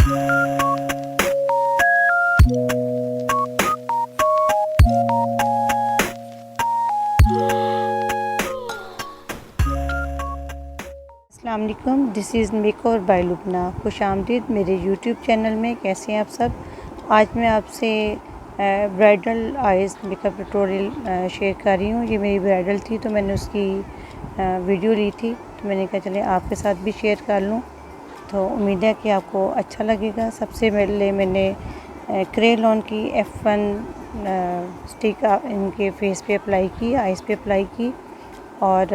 अस्सलाम वालेकुम, this is makeover by Lubna. खुशामदीद मेरे यूट्यूब चैनल में। कैसे हैं आप सब? आज मैं आपसे bridal eyes makeup tutorial share कर रही हूँ। ये मेरी ब्राइडल थी तो मैंने उसकी वीडियो ली थी, तो मैंने कहा चले आपके साथ भी शेयर कर लूँ। तो उम्मीद है कि आपको अच्छा लगेगा। सबसे पहले मैंने क्रेयॉन की F1 स्टिक इनके फेस पे अप्लाई की, आइज़ पे अप्लाई की और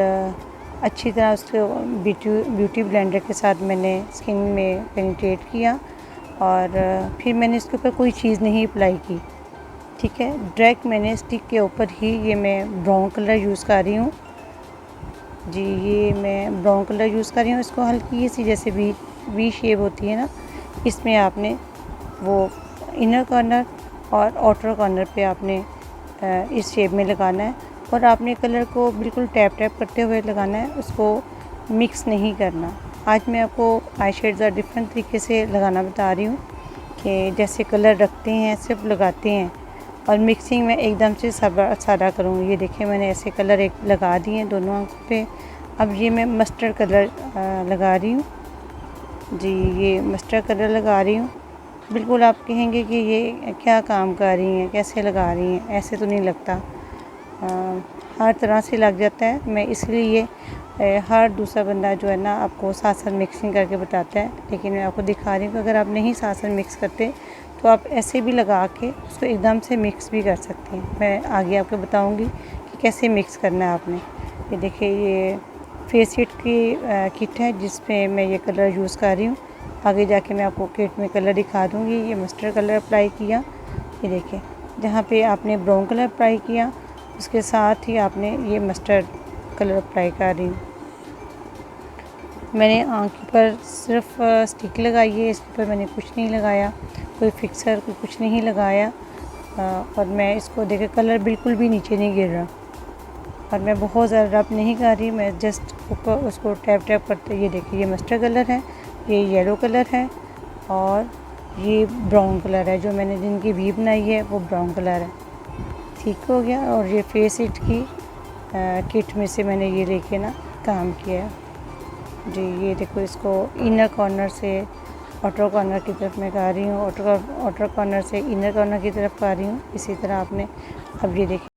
अच्छी तरह उसको ब्यूटी ब्लेंडर के साथ मैंने स्किन में पेनिट्रेट किया और फिर मैंने इसके ऊपर कोई चीज़ नहीं अप्लाई की, ठीक है। डायरेक्ट मैंने स्टिक के ऊपर ही ये मैं ब्राउन कलर यूज़ कर रही हूँ जी। ये मैं ब्राउन कलर यूज़ कर रही हूँ। इसको हल्की सी जैसे वी शेप होती है ना, इसमें आपने वो इनर कॉर्नर और आउटर कॉर्नर पे आपने इस शेप में लगाना है और आपने कलर को बिल्कुल टैप टैप करते हुए लगाना है, उसको मिक्स नहीं करना। आज मैं आपको आई शेड्स डिफरेंट तरीके से लगाना बता रही हूँ कि जैसे कलर रखते हैं सिर्फ लगाते हैं और मिक्सिंग में एकदम से सारा करूँगी। ये देखिए मैंने ऐसे कलर एक लगा दिए हैं दोनों आँखों पे। अब ये मैं मस्टर्ड कलर लगा रही हूँ जी। ये मस्टर्ड कलर लगा रही हूँ। बिल्कुल आप कहेंगे कि ये क्या काम कर रही हैं, कैसे लगा रही हैं, ऐसे तो नहीं लगता। हर तरह से लग जाता है। मैं इसलिए ये हर दूसरा बंदा जो है ना आपको साथ साथ मिक्सिंग करके बताता है, लेकिन मैं आपको दिखा रही हूँ कि अगर आप नहीं साथ साथ मिक्स करते तो आप ऐसे भी लगा के उसको एकदम से मिक्स भी कर सकते हैं। मैं आगे आपको बताऊँगी कि कैसे मिक्स करना है आपने। ये देखिए ये फेस किट की किट है जिसमें मैं ये कलर यूज़ कर रही हूँ। आगे जाके मैं आपको किट में कलर दिखा दूँगी। ये मस्टर्ड कलर अप्लाई किया, ये देखिए जहाँ पे आपने ब्राउन कलर अप्लाई किया उसके साथ ही आपने ये मस्टर्ड कलर अप्लाई कर रही हूँ। मैंने आँख पर सिर्फ स्टिक लगाई है, इसके ऊपर मैंने कुछ नहीं लगाया, कोई फिक्सर कोई कुछ नहीं लगाया। और मैं इसको देखे कलर बिल्कुल भी नीचे नहीं गिर रहा और मैं बहुत ज़्यादा रब नहीं कर रही, मैं जस्ट ऊपर उसको टैप टैप करते। ये देखिए ये मस्टर्ड कलर है, ये येलो कलर है और ये ब्राउन कलर है। जो मैंने जिनकी वी बनाई है वो ब्राउन कलर है, ठीक हो गया। और ये फेस इट की किट में से मैंने ये लेके ना काम किया है जी। ये देखो इसको इनर कॉर्नर से आउटर कॉर्नर की तरफ मैं कर रही हूँ, आउटर कॉर्नर से इनर कॉर्नर की तरफ कर रही हूँ। इसी तरह आपने अब ये देखिए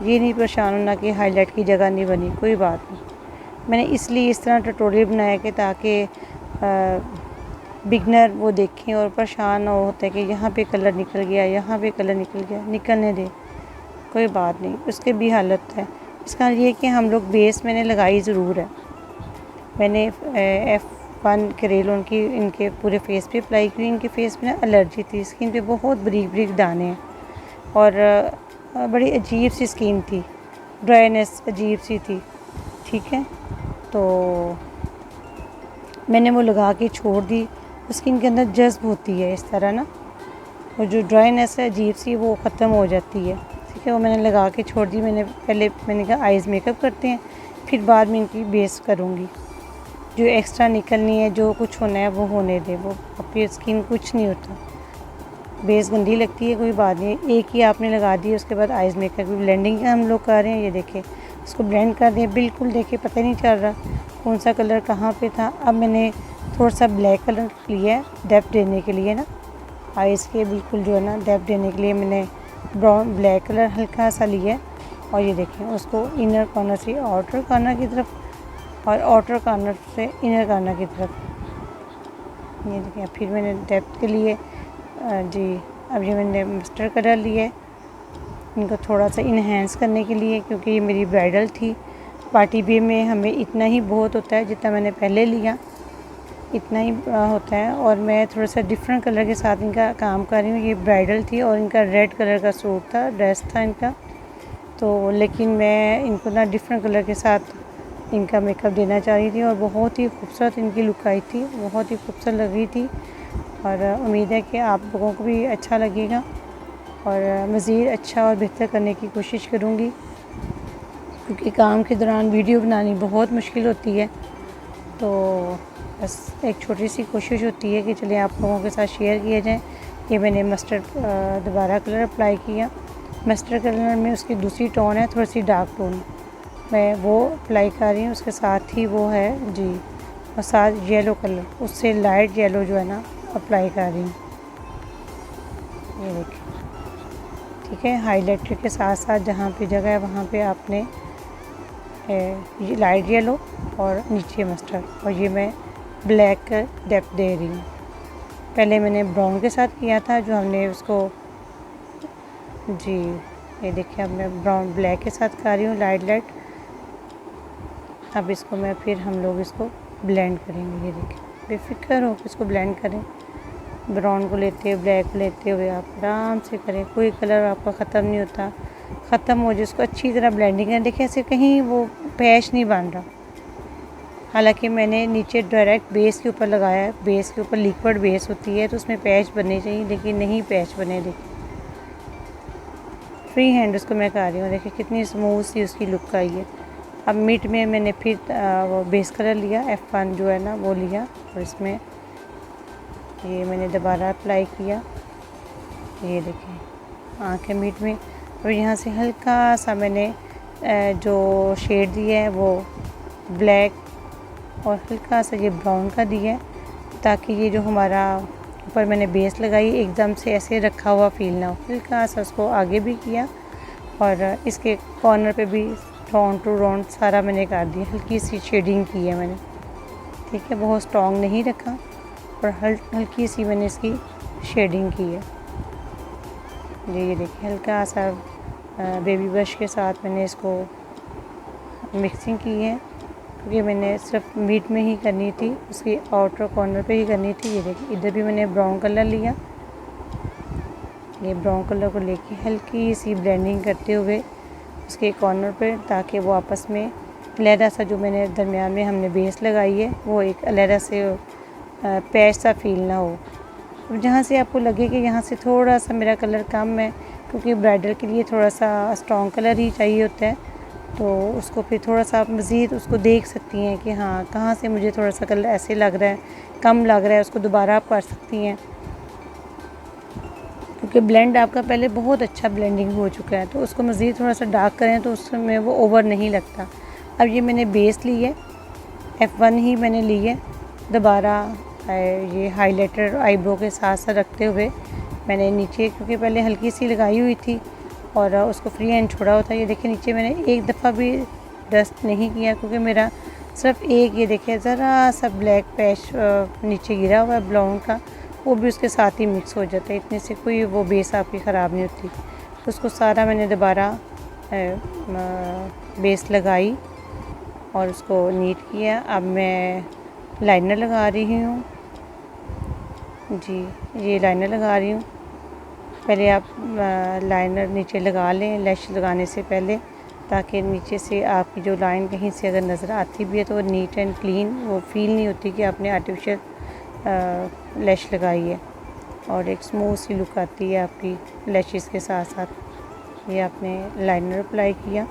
ये नहीं परेशान होना कि हाईलाइट की जगह नहीं बनी, कोई बात नहीं। मैंने इसलिए इस तरह ट्यूटोरियल बनाया कि ताकि बिगनर वो देखें और परेशान ना होते कि यहाँ पे कलर निकल गया, यहाँ पे कलर निकल गया। निकलने दे, कोई बात नहीं, उसके भी हालत है। इसका ये कि हम लोग बेस मैंने लगाई ज़रूर है। मैंने F1 क्रेयॉन की इनके पूरे फेस पे अप्लाई की। इनके फेस में ना एलर्जी थी, स्किन पे बहुत बारीक बारीक दाने हैं और बड़ी अजीब सी स्किन थी, ड्राइनेस अजीब सी थी, ठीक है। तो मैंने वो लगा के छोड़ दी। स्किन के अंदर जज्ब होती है इस तरह ना, और जो ड्राइनेस है अजीब सी वो ख़त्म हो जाती है, ठीक है। वो मैंने लगा के छोड़ दी। मैंने कहा आइज़ मेकअप करते हैं, फिर बाद में इनकी बेस करूँगी। जो एक्स्ट्रा निकलनी है, जो कुछ होना है वो होने दे, वो आपकी स्किन कुछ नहीं होता। बेस गंदी लगती है कोई बात नहीं, एक ही आपने लगा दी, उसके बाद आइज़ मेकअप की ब्लेंडिंग हम लोग कर रहे हैं। ये देखिए इसको ब्लेंड कर दिया, बिल्कुल देखिए पता ही नहीं चल रहा कौन सा कलर कहाँ पे था। अब मैंने थोड़ा सा ब्लैक कलर लिया है डेप्थ देने के लिए ना, आइज़ के बिल्कुल जो है ना डेप्थ देने के लिए मैंने ब्राउन ब्लैक कलर हल्का सा लिया है। और ये देखें उसको इनर कॉर्नर से आउटर कॉर्नर की तरफ और आउटर कॉर्नर से इनर कॉर्नर की तरफ। ये देखिए फिर मैंने डेप्थ के लिए जी अब ये मैंने मस्टर्ड कलर लिया है इनको थोड़ा सा इन्हेंस करने के लिए, क्योंकि ये मेरी ब्राइडल थी। पार्टी वेयर में हमें इतना ही बहुत होता है, जितना मैंने पहले लिया इतना ही होता है। और मैं थोड़ा सा डिफरेंट कलर के साथ इनका काम कर रही हूँ। ये ब्राइडल थी और इनका रेड कलर का सूट था, ड्रेस था इनका, तो लेकिन मैं इनको ना डिफरेंट कलर के साथ इनका मेकअप देना चाह रही थी और बहुत ही खूबसूरत इनकी लुक आई थी, बहुत ही खूबसूरत लग रही थी। और उम्मीद है कि आप लोगों को भी अच्छा लगेगा और मज़ीद अच्छा और बेहतर करने की कोशिश करूँगी, क्योंकि काम के दौरान वीडियो बनानी बहुत मुश्किल होती है। तो बस एक छोटी सी कोशिश होती है कि चलिए आप लोगों के साथ शेयर किया जाए। ये मैंने मस्टर्ड दोबारा कलर अप्लाई किया, मस्टर्ड कलर में उसकी दूसरी टोन है थोड़ी सी डार्क टोन, मैं वो अप्लाई कर रही हूँ। उसके साथ ही वो है जी और साथ येलो कलर, उससे लाइट येलो जो है ना अप्लाई कर रही हूँ। ये देखिए ठीक है, हाइलाइटर के साथ साथ जहाँ पे जगह है वहाँ पे आपने ये लाइट येलो और नीचे मस्टर्ड, और ये मैं ब्लैक डेप्थ दे रही हूँ। पहले मैंने ब्राउन के साथ किया था जो हमने उसको जी ये देखिए अब मैं ब्राउन ब्लैक के साथ कर रही हूँ लाइट। अब इसको मैं फिर हम लोग इसको ब्लेंड करेंगे। ये देखिए बेफिक्र हो कि इसको ब्लेंड करें, ब्राउन को लेते हुए ब्लैक को लेते हुए आप आराम से करें, कोई कलर आपका ख़त्म नहीं होता। ख़त्म हो जिसको अच्छी तरह ब्लेंडिंग है। देखिए ऐसे कहीं वो पैच नहीं बन रहा, हालांकि मैंने नीचे डायरेक्ट बेस के ऊपर लगाया है, बेस के ऊपर लिक्विड बेस होती है तो उसमें पैच बनने चाहिए, लेकिन नहीं पैच बने। देखिए फ्री हैंड उसको मैं कर रही हूँ, देखिए कितनी स्मूथ सी उसकी लुक आई है। अब मिड में मैंने फिर वो बेस कलर लिया, F1 जो है ना वो लिया और इसमें ये मैंने दोबारा अप्लाई किया। ये देखिए आँखें मिड में, और यहाँ से हल्का सा मैंने जो शेड दिया है वो ब्लैक और हल्का सा ये ब्राउन का दिया है, ताकि ये जो हमारा ऊपर मैंने बेस लगाई एकदम से ऐसे रखा हुआ फील ना हो। हल्का सा उसको आगे भी किया और इसके कॉर्नर पे भी राउंड टू राउंड सारा मैंने कर दिया, हल्की सी शेडिंग की है मैंने, ठीक है, बहुत स्ट्रॉन्ग नहीं रखा और हल्की सी मैंने इसकी शेडिंग की है। ये देखिए हल्का सा बेबी ब्रश के साथ मैंने इसको मिक्सिंग की है, क्योंकि मैंने सिर्फ मिड में ही करनी थी, उसकी आउटर कॉर्नर पे ही करनी थी। ये देखिए इधर भी मैंने ब्राउन कलर लिया, ये ब्राउन कलर को लेके हल्की सी ब्लेंडिंग करते हुए उसके कॉर्नर पे, ताकि वो आपस में अलहदा सा जो मैंने दरमियान में हमने बेस लगाई है वो एक अलहदा से पैच सा फील ना हो। अब जहाँ से आपको लगे कि यहाँ से थोड़ा सा मेरा कलर कम है, क्योंकि ब्राइडल के लिए थोड़ा सा स्ट्रॉन्ग कलर ही चाहिए होता है, तो उसको फिर थोड़ा सा आप मज़ीद उसको देख सकती हैं कि हाँ कहाँ से मुझे थोड़ा सा कलर ऐसे लग रहा है, कम लग रहा है, उसको दोबारा आप कर सकती हैं, क्योंकि ब्लेंड आपका पहले बहुत अच्छा ब्लेंडिंग हो चुका है। तो उसको मज़ीद थोड़ा सा डार्क करें तो उसमें वो ओवर नहीं लगता। अब ये मैंने बेस ली है, F1 ही मैंने ली है, दोबारा ये हाइलाइटर आईब्रो के साथ साथ रखते हुए मैंने नीचे, क्योंकि पहले हल्की सी लगाई हुई थी और उसको फ्री हैंड छोड़ा होता है। ये देखिए नीचे मैंने एक दफ़ा भी डस्ट नहीं किया, क्योंकि मेरा सिर्फ एक ये देखिए ज़रा सा ब्लैक पैच नीचे गिरा हुआ है ब्राउन का, वो भी उसके साथ ही मिक्स हो जाता है, इतने से कोई वो बेस आपकी ख़राब नहीं होती। तो उसको सारा मैंने दोबारा बेस लगाई और उसको नीट किया। अब मैं लाइनर लगा रही हूँ जी, ये लाइनर लगा रही हूँ। पहले आप लाइनर नीचे लगा लें लैश लगाने से पहले, ताकि नीचे से आपकी जो लाइन कहीं से अगर नज़र आती भी है तो वो नीट एंड क्लीन, वो फील नहीं होती कि आपने आर्टिफिशियल लैश लगाई है, और एक स्मूथ सी लुक आती है आपकी लैशेस के साथ साथ। ये आपने लाइनर अप्लाई किया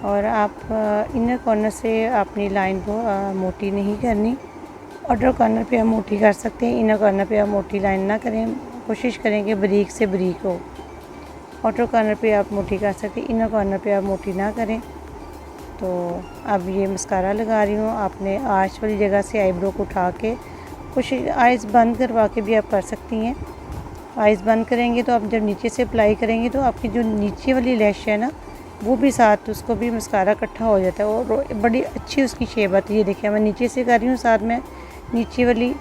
और आप इनर कॉर्नर से अपनी लाइन को मोटी नहीं करनी। आउटर कॉर्नर पे आप मोटी कर सकते हैं, इनर कॉर्नर पे आप मोटी लाइन ना करें, कोशिश करें कि बारीक से बारीक हो। आउटर कॉर्नर पे आप मोटी कर सकते हैं, इनर कॉर्नर पे आप मोटी ना करें। तो अब ये मस्कारा लगा रही हूँ। आपने आर्च वाली जगह से आईब्रो को उठा के कोशिश आइज़ बंद करवा के भी आप कर सकती हैं। आइज़ बंद करेंगे तो आप जब नीचे से अप्लाई करेंगे तो आपकी जो नीचे वाली लैश है ना, वो भी साथ उसको भी मस्कारा इकट्ठा हो जाता है और बड़ी अच्छी उसकी शेप आती है। ये देखिए मैं नीचे से कर रही हूँ, साथ में नीचे वाली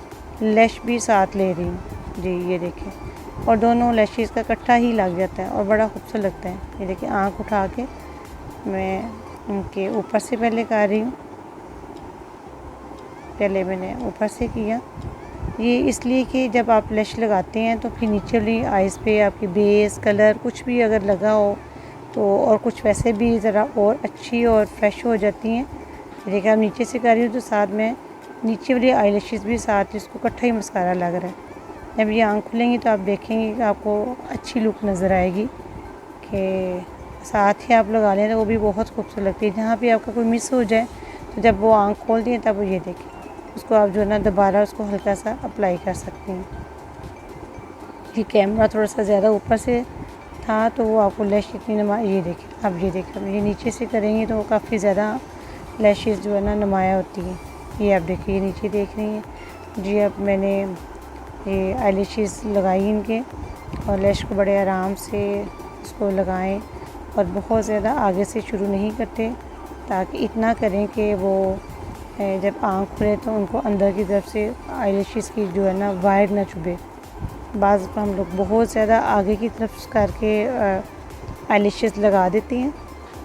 लैश भी साथ ले रही हूँ जी। ये देखिए और दोनों लैशेज़ का इकट्ठा ही लग जाता है और बड़ा खूबसूरत लगता है। ये देखिए आँख उठा के मैं उनके ऊपर से पहले कर रही हूँ। पहले मैंने ऊपर से किया, ये इसलिए कि जब आप लैश लगाते हैं तो फिर नीचे वाली आइज़ पे आपकी बेस कलर कुछ भी अगर लगा हो तो और कुछ वैसे भी ज़रा और अच्छी और फ्रेश हो जाती हैं। देखिए आप नीचे से कर रही हूँ तो साथ में नीचे वाली आईलैशेज़ भी साथ इसको इकट्ठा ही मस्कारा लग रहा है। जब ये आँख खुलेंगी तो आप देखेंगे कि आपको अच्छी लुक नज़र आएगी कि साथ ही आप लगा लें तो वो भी बहुत खूबसूरत लगती है। जहाँ भी आपका कोई मिस हो जाए तो जब वो आँख खोल दिए तब ये देखें, उसको आप जो है ना दोबारा उसको हल्का सा अप्लाई कर सकती हैं। ये कैमरा थोड़ा सा ज़्यादा ऊपर से था तो वो आपको लैश इतनी ये देखें, अब ये देखें, अब ये नीचे से करेंगे तो वो काफ़ी ज़्यादा लैशेज़ जो है ना नुमाया होती है। ये आप देखिए, ये नीचे देख रही हैं जी। अब मैंने ये आईलैशेज़ लगाई इनके और लैश को बड़े आराम से इसको लगाएं और बहुत ज़्यादा आगे से शुरू नहीं करते, ताकि इतना करें कि वो जब आँख खुले तो उनको अंदर की तरफ से आईलैशेज़ की जो है ना वायर ना चुभे। बाज़ हम लोग बहुत ज़्यादा आगे की तरफ करके आईलैशेज़ लगा देती हैं,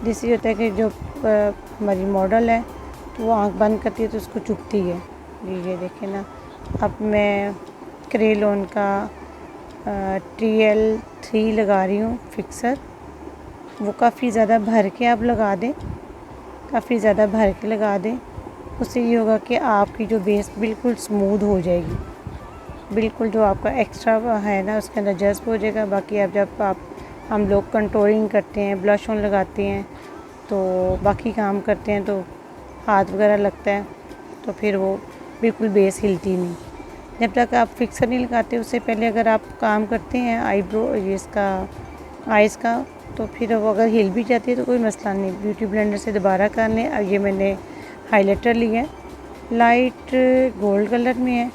जिससे होता है कि जो हमारी मॉडल है तो वो आँख बंद करती है तो उसको चुभती है। ये देखें ना, अब मैं क्रेयॉन का TL3 लगा रही हूँ फिक्सर। वो काफ़ी ज़्यादा भर के आप लगा दें, काफ़ी ज़्यादा भर के लगा दें। उससे ये होगा कि आपकी जो बेस बिल्कुल स्मूथ हो जाएगी, बिल्कुल जो आपका एक्स्ट्रा है ना उसके अंदर जज्ब हो जाएगा। बाकी आप जब हम लोग कंटूरिंग करते हैं, ब्लश ऑन लगाते हैं, तो बाकी काम करते हैं तो हाथ वगैरह लगता है तो फिर वो बिल्कुल बेस हिलती नहीं। जब तक आप फिक्सर नहीं लगाते उससे पहले अगर आप काम करते हैं आईब्रो ये इसका आइज़ का, तो फिर वो अगर हिल भी जाती है तो कोई मसला नहीं, ब्यूटी ब्लेंडर से दोबारा कर लें। अब ये मैंने हाइलाइटर लिया है, लाइट गोल्ड कलर में है।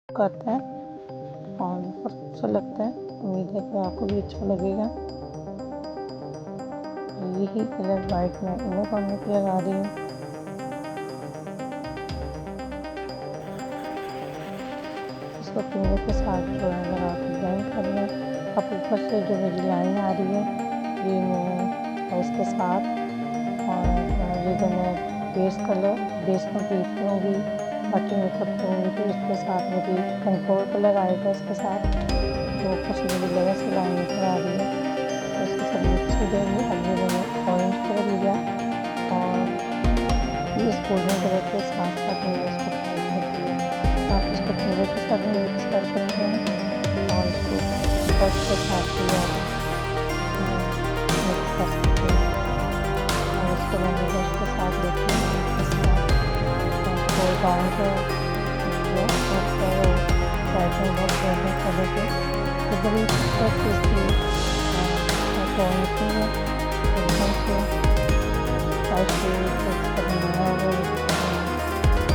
करता है और बहुत अच्छा लगता है। उम्मीद है कि आपको भी अच्छा लगेगा। यही कलर वाइट में इनर कॉर्नर पे लगा रही हूँ। इसको इसको फिंगर के साथ जो है लगा के ब्लेंड कर लें। अब ऊपर से जो मेरी लाइन आ रही है ये मैं इसके साथ और ये जो मैं बेस कंप्लीट करूँगी, बाकी मेकअप करूँगी तो इसके साथ मेरी कंट्रोल कलर आएगा इसके साथ। तो ऊपर से मेरी लेयर से लाइन निकल आ रही है तो इसके साथ मिक्स हो जाएगी। अब ये मैंने ऑरेंज कलर लिया और इस गोल्डन कलर के साथ साथ मैंने इसको टाइप कर दिया। आप इसको फिंगर के साथ भी मिक्स कर सकते हैं और इसको ब्रश के साथ भी आप मिक्स कर सकते हैं। और इसको मैंने ब्रश के साथ लेके इसको राउंड किया और साइड में बहुत गोल्डन कलर के तो बड़ी अच्छी इसकी ड्राइंग की है एकदम से साइड से फिक्स करना है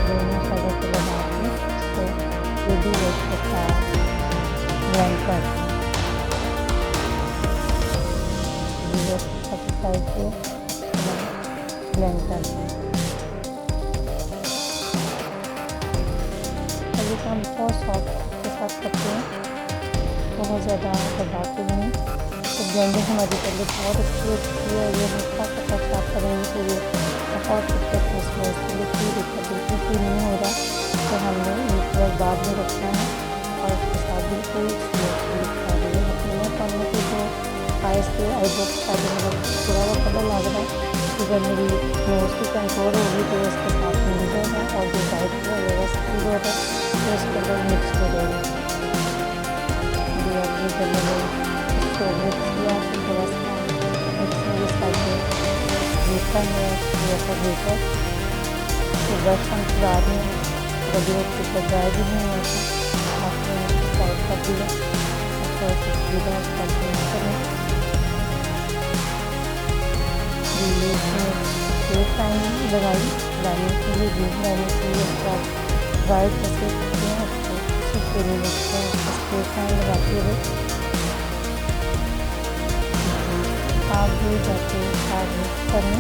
दोनों साइडों को लगा के इसको रेडी वेस्ट के साथ ब्लेंड कर साइड से ब्लेंड कर ये काम बहुत सॉफ्ट के साथ करते हैं, बहुत ज़्यादा दबाते नहीं। तो ब्लेंडिंग हमारी पहले बहुत अच्छी होती है। ये हल्का सा साफ करेंगे तो ये बहुत दिक्कत है इसमें, इसलिए कोई दिक्कत बिल्कुल भी नहीं हो रहा। तो हमने एक बार बाद में रखना है और इसके साथ बिल्कुल स्मूथ दिखा रही है। अपने पन्ने के जो आइस के आईब्रो के साथ मतलब थोड़ा सा कलर लग रहा है तो जब मेरी नोज़ की कंट्रोल होगी तो इसके साथ मिल जाएगा और जो वाइट कलर होगा स्किन है तो इसके अंदर मिक्स हो जाएगा। ये जब मैंने इसको मिक्स किया तो थोड़ा सा मिक्सिंग के साथ जो ग्लिटर है ऐसा ग्लिटर तो ब्रश हम चला रहे हैं कभी ऊपर ड्राई भी नहीं होता। आपने इसको साइड कर दिया और थोड़ा सा ग्लिटर कंटिन्यू करें। एक टाइम लगाई लाने के लिए बीच लाने के लिए उसको आप वाइट करके सकते हैं उसको उससे नहीं लगता है उसको एक टाइम लगाते हुए आप भी जाके साथ मिक्स करें।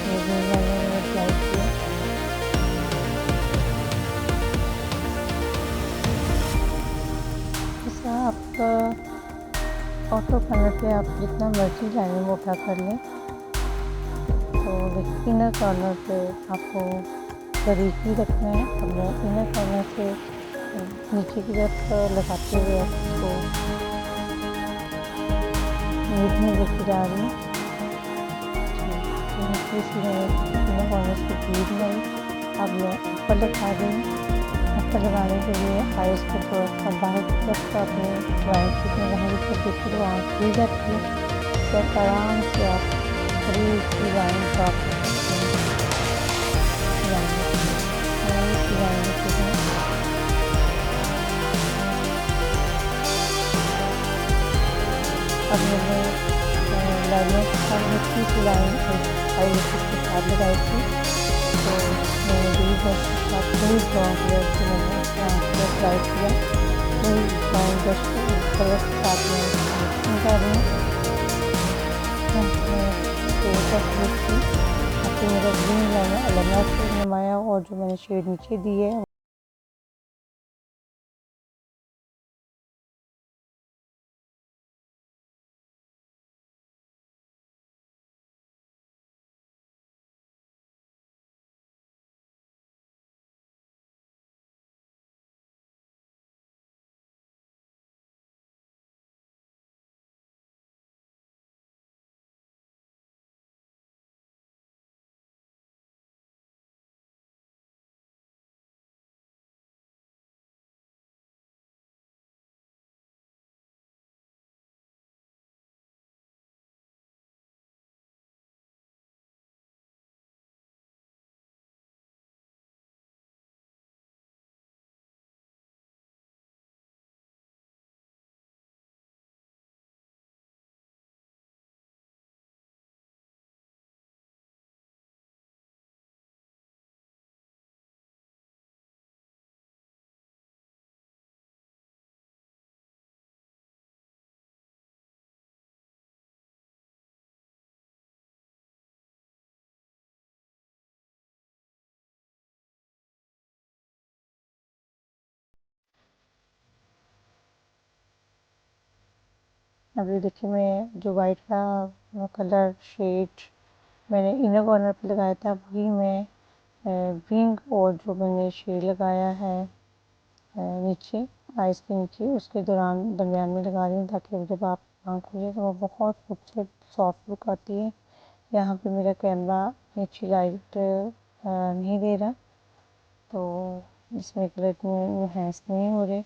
ये भी मैंने अप्लाई किया। जैसा आपका ऑटो करने पे आप जितना मर्जी लाइन मोटा कर लें तो इनर कॉर्नर पे आपको बारीक ही रखना है। अब मैं इनर कॉर्नर से नीचे की तरफ लगाते हुए इसको नीट में लेके जा रही हूँ। इनर कॉर्नर से बीच में अब मैं ऊपर लगा रही हूँ। ऊपर लगाने के लिए आइस को थोड़ा सा बाहर की तरफ अपने ड्राइंग शीट में बाहर की तरफ देखिए वहाँ खुल जाती है तो आराम से आप पूरी इसकी लाइन ड्रॉप कर सकते हैं। अब मैंने लाइनों के साथ हल्की सी लाइन आईब्रो के साथ लगाई थी तो मैंने भी ब्रश के साथ वही ब्राउन कलर से मैंने ट्राई किया वही ब्राउन ब्रश कलर के साथ मैं मिक्सिंग कर रही हूँ। ताकि मेरा ग्रीन लाइन अलग से नुमाया और जो मैंने शेड नीचे दी है अभी देखिए मैं जो वाइट का कलर शेड मैंने इनर कॉर्नर पे लगाया था वही मैं विंग और जो मैंने शेड लगाया है नीचे आइस के नीचे उसके दरमियान में लगा रही हूँ, ताकि जब आप आँख खोलें तो वो बहुत खूबसूरत सॉफ्ट लुक आती है। यहाँ पे मेरा कैमरा नीचे लाइट नहीं दे रहा, तो इसमें कलर इतने इन्हेंस नहीं हो रहे।